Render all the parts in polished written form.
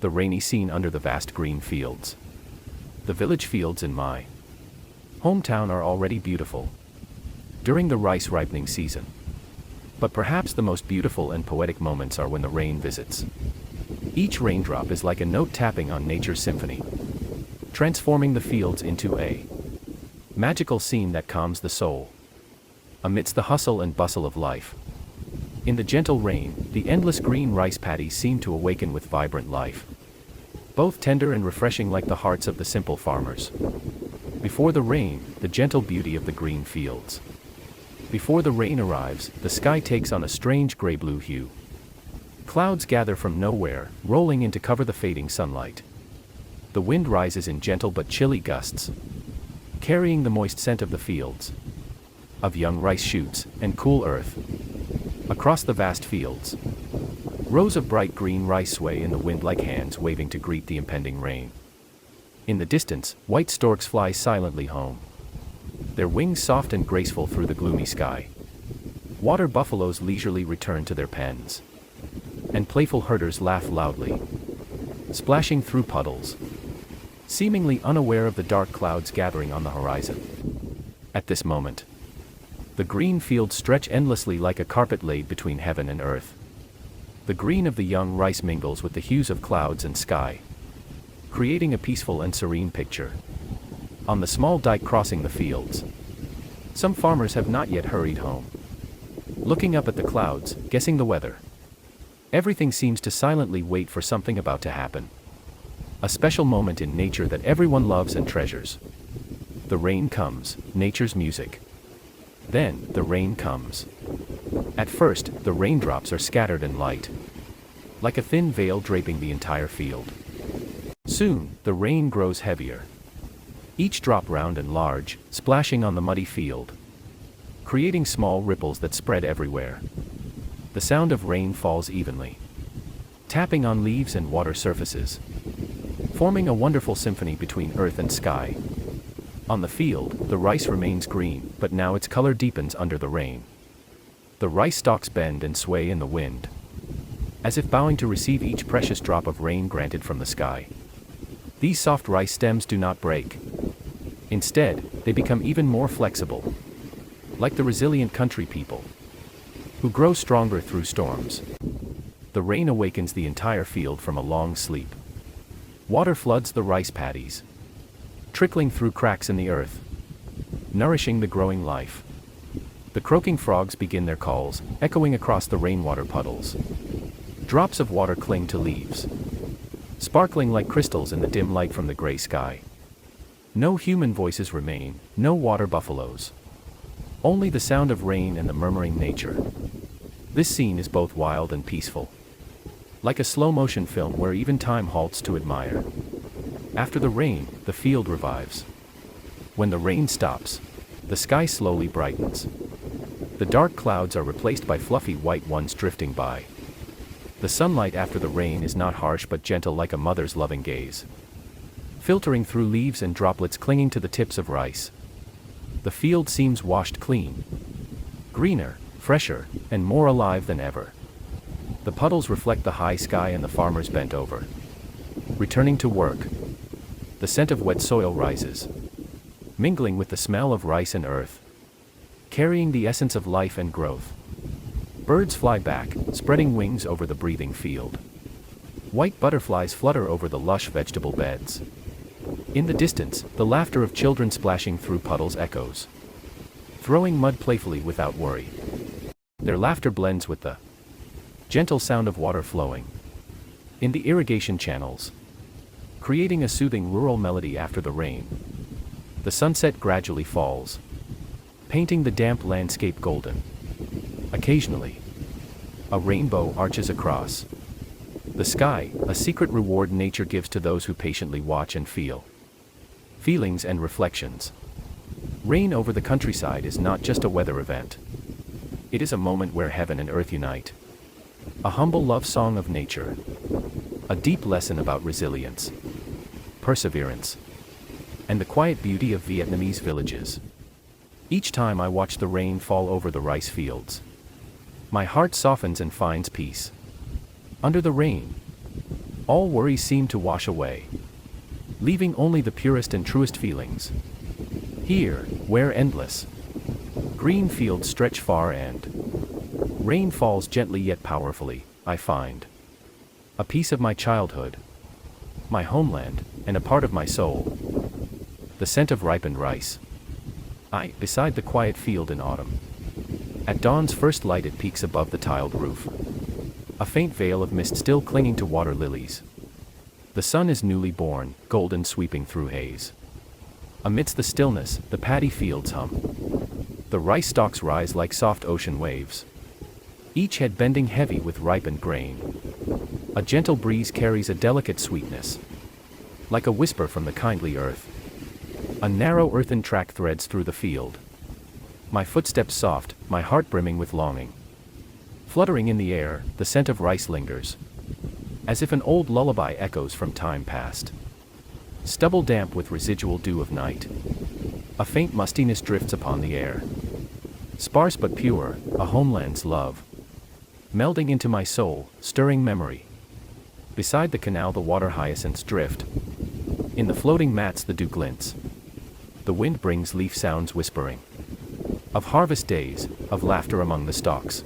the rainy scene under the vast green fields. The village fields in my hometown are already beautiful during the rice ripening season. But perhaps the most beautiful and poetic moments are when the rain visits. Each raindrop is like a note tapping on nature's symphony, transforming the fields into a magical scene that calms the soul. Amidst the hustle and bustle of life, in the gentle rain, the endless green rice paddies seem to awaken with vibrant life, both tender and refreshing like the hearts of the simple farmers. Before the rain, the gentle beauty of the green fields. Before the rain arrives, the sky takes on a strange gray-blue hue. Clouds gather from nowhere, rolling in to cover the fading sunlight. The wind rises in gentle but chilly gusts, carrying the moist scent of the fields, of young rice shoots, and cool earth. Across the vast fields, rows of bright green rice sway in the wind like hands waving to greet the impending rain. In the distance, white storks fly silently home, their wings soft and graceful through the gloomy sky. Water buffaloes leisurely return to their pens, and playful herders laugh loudly, splashing through puddles, seemingly unaware of the dark clouds gathering on the horizon. At this moment, the green fields stretch endlessly like a carpet laid between heaven and earth. The green of the young rice mingles with the hues of clouds and sky, creating a peaceful and serene picture. On the small dike crossing the fields, some farmers have not yet hurried home, looking up at the clouds, guessing the weather. Everything seems to silently wait for something about to happen. A special moment in nature that everyone loves and treasures. The rain comes, nature's music. Then, the rain comes. At first, the raindrops are scattered and light, like a thin veil draping the entire field. Soon, the rain grows heavier, each drop round and large, splashing on the muddy field, creating small ripples that spread everywhere. The sound of rain falls evenly, tapping on leaves and water surfaces, forming a wonderful symphony between earth and sky. On the field, the rice remains green, but now its color deepens under the rain. The rice stalks bend and sway in the wind, as if bowing to receive each precious drop of rain granted from the sky. These soft rice stems do not break. Instead, they become even more flexible, like the resilient country people, who grow stronger through storms. The rain awakens the entire field from a long sleep. Water floods the rice paddies, trickling through cracks in the earth, nourishing the growing life. The croaking frogs begin their calls, echoing across the rainwater puddles. Drops of water cling to leaves, sparkling like crystals in the dim light from the gray sky. No human voices remain, no water buffaloes. Only the sound of rain and the murmuring nature. This scene is both wild and peaceful, like a slow-motion film where even time halts to admire. After the rain, the field revives. When the rain stops, the sky slowly brightens. The dark clouds are replaced by fluffy white ones drifting by. The sunlight after the rain is not harsh but gentle like a mother's loving gaze, filtering through leaves and droplets clinging to the tips of rice. The field seems washed clean, greener, fresher, and more alive than ever. The puddles reflect the high sky and the farmers bent over, returning to work. The scent of wet soil rises, mingling with the smell of rice and earth, carrying the essence of life and growth. Birds fly back, spreading wings over the breathing field. White butterflies flutter over the lush vegetable beds. In the distance, the laughter of children splashing through puddles echoes, throwing mud playfully without worry. Their laughter blends with the gentle sound of water flowing in the irrigation channels, creating a soothing rural melody after the rain. The sunset gradually falls, painting the damp landscape golden. Occasionally, a rainbow arches across the sky, a secret reward nature gives to those who patiently watch and feel. Feelings and reflections. Rain over the countryside is not just a weather event. It is a moment where heaven and earth unite. A humble love song of nature. A deep lesson about resilience, perseverance, and the quiet beauty of Vietnamese villages. Each time I watch the rain fall over the rice fields, my heart softens and finds peace. Under the rain, All worries seem to wash away, leaving only the purest and truest feelings. Here, where endless green fields stretch far and rain falls gently yet powerfully, I find a piece of my childhood, my homeland, and a part of my soul. The scent of ripened rice. Beside the quiet field in autumn. At dawn's first light it peaks above the tiled roof. A faint veil of mist still clinging to water lilies. The sun is newly born, golden sweeping through haze. Amidst the stillness, the paddy fields hum. The rice stalks rise like soft ocean waves, each head bending heavy with ripened grain. A gentle breeze carries a delicate sweetness, like a whisper from the kindly earth. A narrow earthen track threads through the field. My footsteps soft, my heart brimming with longing. Fluttering in the air, the scent of rice lingers, as if an old lullaby echoes from time past. Stubble damp with residual dew of night. A faint mustiness drifts upon the air. Sparse but pure, a homeland's love, melding into my soul, stirring memory. Beside the canal the water hyacinths drift. In the floating mats the dew glints. The wind brings leaf sounds whispering of harvest days, of laughter among the stalks.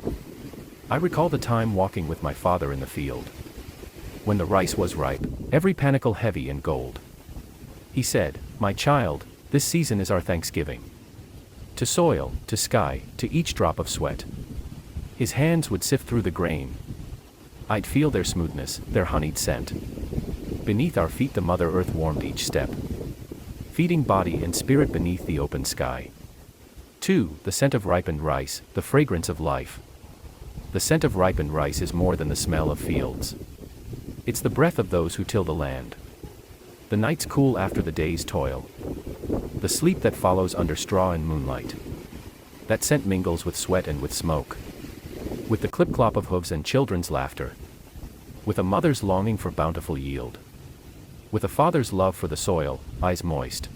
I recall the time walking with my father in the field, when the rice was ripe, every panicle heavy in gold. He said, "My child, this season is our thanksgiving. To soil, to sky, to each drop of sweat." His hands would sift through the grain. I'd feel their smoothness, their honeyed scent. Beneath our feet the Mother Earth warmed each step, feeding body and spirit beneath the open sky. 2. The scent of ripened rice, the fragrance of life. The scent of ripened rice is more than the smell of fields. It's the breath of those who till the land. The nights cool after the day's toil. The sleep that follows under straw and moonlight. That scent mingles with sweat and with smoke. With the clip-clop of hooves and children's laughter. With a mother's longing for bountiful yield. With a father's love for the soil, eyes moist.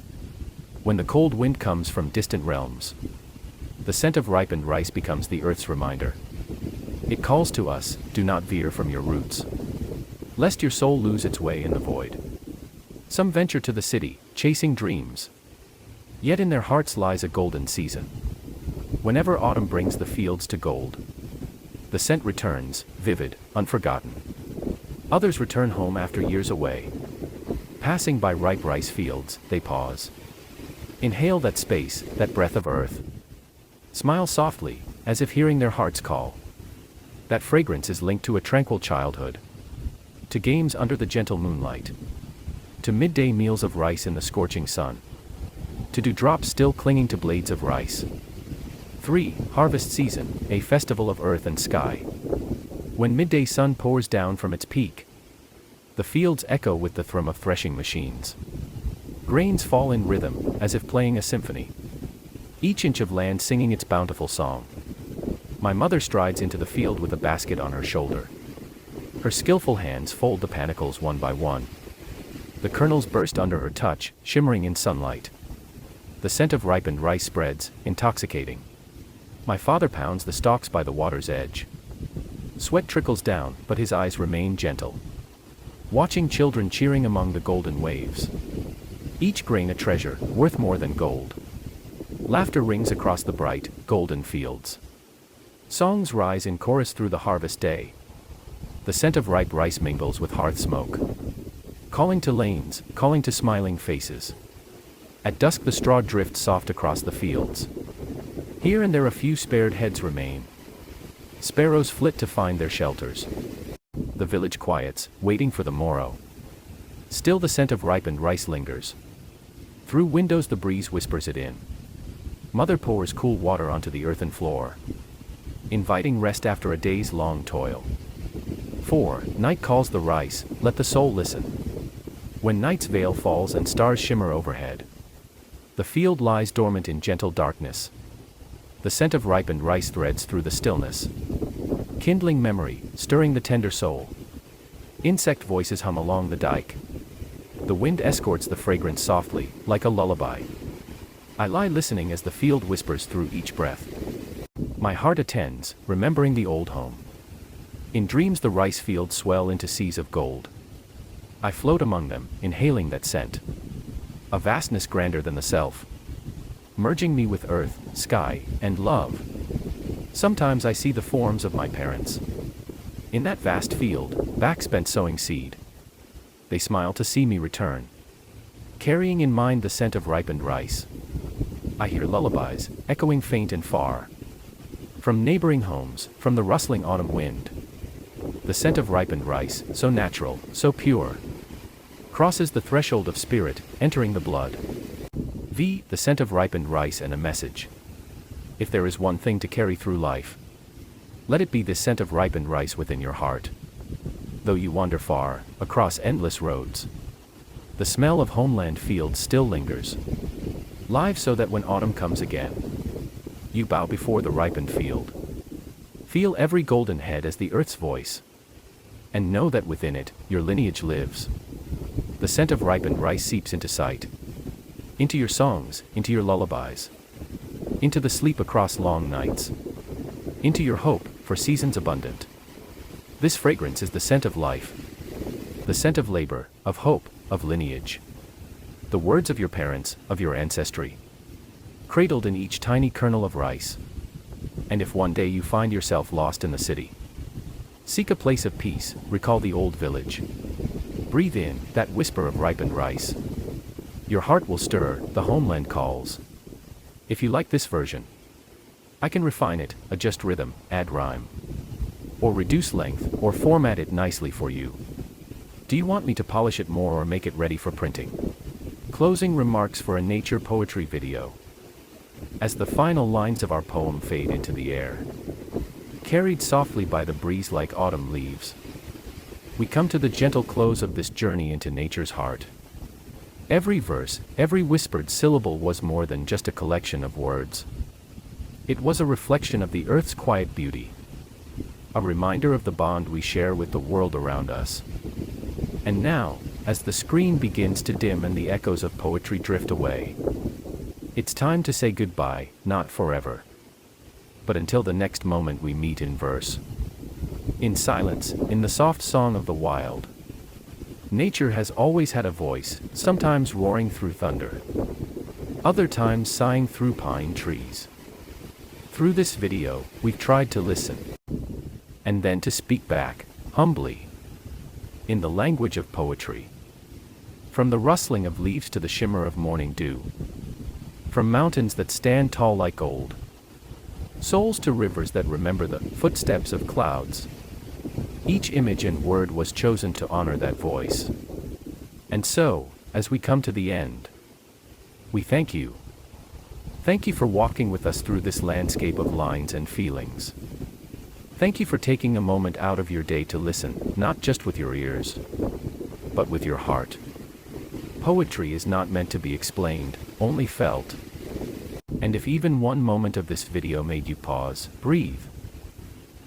When the cold wind comes from distant realms, the scent of ripened rice becomes the earth's reminder. It calls to us, do not veer from your roots, lest your soul lose its way in the void. Some venture to the city, chasing dreams. Yet in their hearts lies a golden season. Whenever autumn brings the fields to gold, the scent returns, vivid, unforgotten. Others return home after years away. Passing by ripe rice fields, they pause. Inhale that space, that breath of earth. Smile softly, as if hearing their hearts call. That fragrance is linked to a tranquil childhood, to games under the gentle moonlight, to midday meals of rice in the scorching sun, to dewdrops still clinging to blades of rice. 3. Harvest season, a festival of earth and sky. When midday sun pours down from its peak, the fields echo with the thrum of threshing machines. Grains fall in rhythm, as if playing a symphony. Each inch of land singing its bountiful song. My mother strides into the field with a basket on her shoulder. Her skillful hands fold the panicles one by one. The kernels burst under her touch, shimmering in sunlight. The scent of ripened rice spreads, intoxicating. My father pounds the stalks by the water's edge. Sweat trickles down, but his eyes remain gentle, watching children cheering among the golden waves. Each grain a treasure, worth more than gold. Laughter rings across the bright, golden fields. Songs rise in chorus through the harvest day. The scent of ripe rice mingles with hearth smoke, calling to lanes, calling to smiling faces. At dusk the straw drifts soft across the fields. Here and there a few spared heads remain. Sparrows flit to find their shelters. The village quiets, waiting for the morrow. Still the scent of ripened rice lingers. Through windows the breeze whispers it in. Mother pours cool water onto the earthen floor, inviting rest after a day's long toil. 4. Night calls the rice, let the soul listen. When night's veil falls and stars shimmer overhead, the field lies dormant in gentle darkness. The scent of ripened rice threads through the stillness, kindling memory, stirring the tender soul. Insect voices hum along the dike. The wind escorts the fragrance softly, like a lullaby. I lie listening as the field whispers through each breath. My heart attends, remembering the old home. In dreams the rice fields swell into seas of gold. I float among them, inhaling that scent. A vastness grander than the self, merging me with earth, sky, and love. Sometimes I see the forms of my parents. In that vast field, back spent sowing seed. They smile to see me return, carrying in mind the scent of ripened rice. I hear lullabies, echoing faint and far. From neighboring homes, from the rustling autumn wind. The scent of ripened rice, so natural, so pure, crosses the threshold of spirit, entering the blood. The scent of ripened rice and a message. If there is one thing to carry through life, let it be the scent of ripened rice within your heart. Though you wander far, across endless roads, the smell of homeland fields still lingers, live so that when autumn comes again, you bow before the ripened field. Feel every golden head as the earth's voice, and know that within it, your lineage lives. The scent of ripened rice seeps into sight, into your songs, into your lullabies, into the sleep across long nights, into your hope for seasons abundant. This fragrance is the scent of life, the scent of labor, of hope, of lineage. The words of your parents, of your ancestry, cradled in each tiny kernel of rice. And if one day you find yourself lost in the city, seek a place of peace, recall the old village. Breathe in that whisper of ripened rice. Your heart will stir, the homeland calls. If you like this version, I can refine it, adjust rhythm, add rhyme, or reduce length, or format it nicely for you. Do you want me to polish it more or make it ready for printing? Closing remarks for a nature poetry video. As the final lines of our poem fade into the air, carried softly by the breeze like autumn leaves, we come to the gentle close of this journey into nature's heart. Every verse, every whispered syllable was more than just a collection of words. It was a reflection of the earth's quiet beauty, a reminder of the bond we share with the world around us. And now, as the screen begins to dim and the echoes of poetry drift away, it's time to say goodbye, not forever, but until the next moment we meet in verse. In silence, in the soft song of the wild, nature has always had a voice, sometimes roaring through thunder, other times sighing through pine trees. Through this video, we've tried to listen, and then to speak back, humbly, in the language of poetry. From the rustling of leaves to the shimmer of morning dew, from mountains that stand tall like gold, souls to rivers that remember the footsteps of clouds, each image and word was chosen to honor that voice. And so, as we come to the end, we thank you. Thank you for walking with us through this landscape of lines and feelings. Thank you for taking a moment out of your day to listen, not just with your ears, but with your heart. Poetry is not meant to be explained, only felt. And if even one moment of this video made you pause, breathe,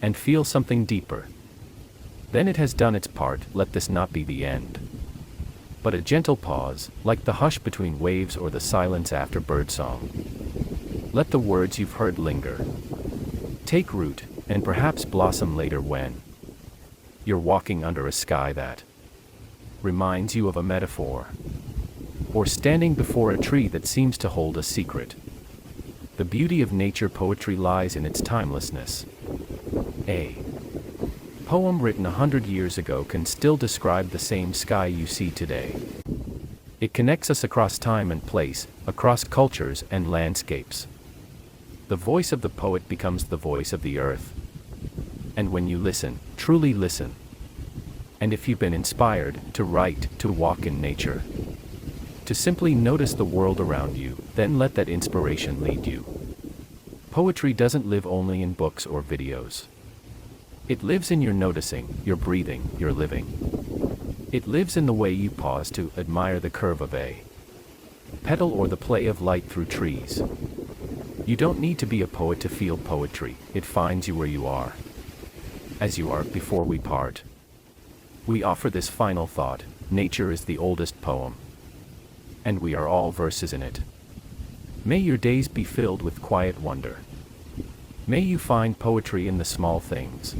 and feel something deeper, then it has done its part. Let this not be the end, but a gentle pause, like the hush between waves or the silence after birdsong. Let the words you've heard linger, take root, and perhaps blossom later when you're walking under a sky that reminds you of a metaphor, or standing before a tree that seems to hold a secret. The beauty of nature poetry lies in its timelessness. A poem written 100 years ago can still describe the same sky you see today. It connects us across time and place, across cultures and landscapes. The voice of the poet becomes the voice of the earth. And when you listen, truly listen, and if you've been inspired to write, to walk in nature, to simply notice the world around you, then let that inspiration lead you. Poetry doesn't live only in books or videos. It lives in your noticing, your breathing, your living. It lives in the way you pause to admire the curve of a petal or the play of light through trees. You don't need to be a poet to feel poetry. It finds you where you are, as you are. Before we part, we offer this final thought: nature is the oldest poem, and we are all verses in it. May your days be filled with quiet wonder. May you find poetry in the small things,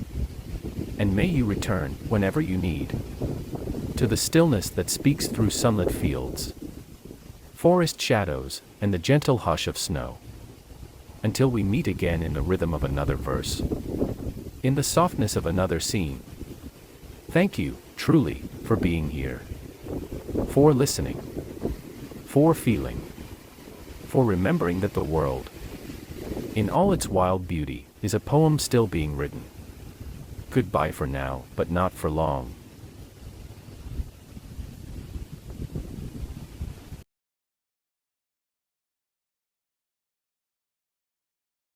and may you return whenever you need. to the stillness that speaks through sunlit fields, forest shadows, and the gentle hush of snow. Until we meet again in the rhythm of another verse, in the softness of another scene. Thank you, truly, for being here, for listening, for feeling, for remembering that the world, in all its wild beauty, is a poem still being written. Goodbye for now, but not for long.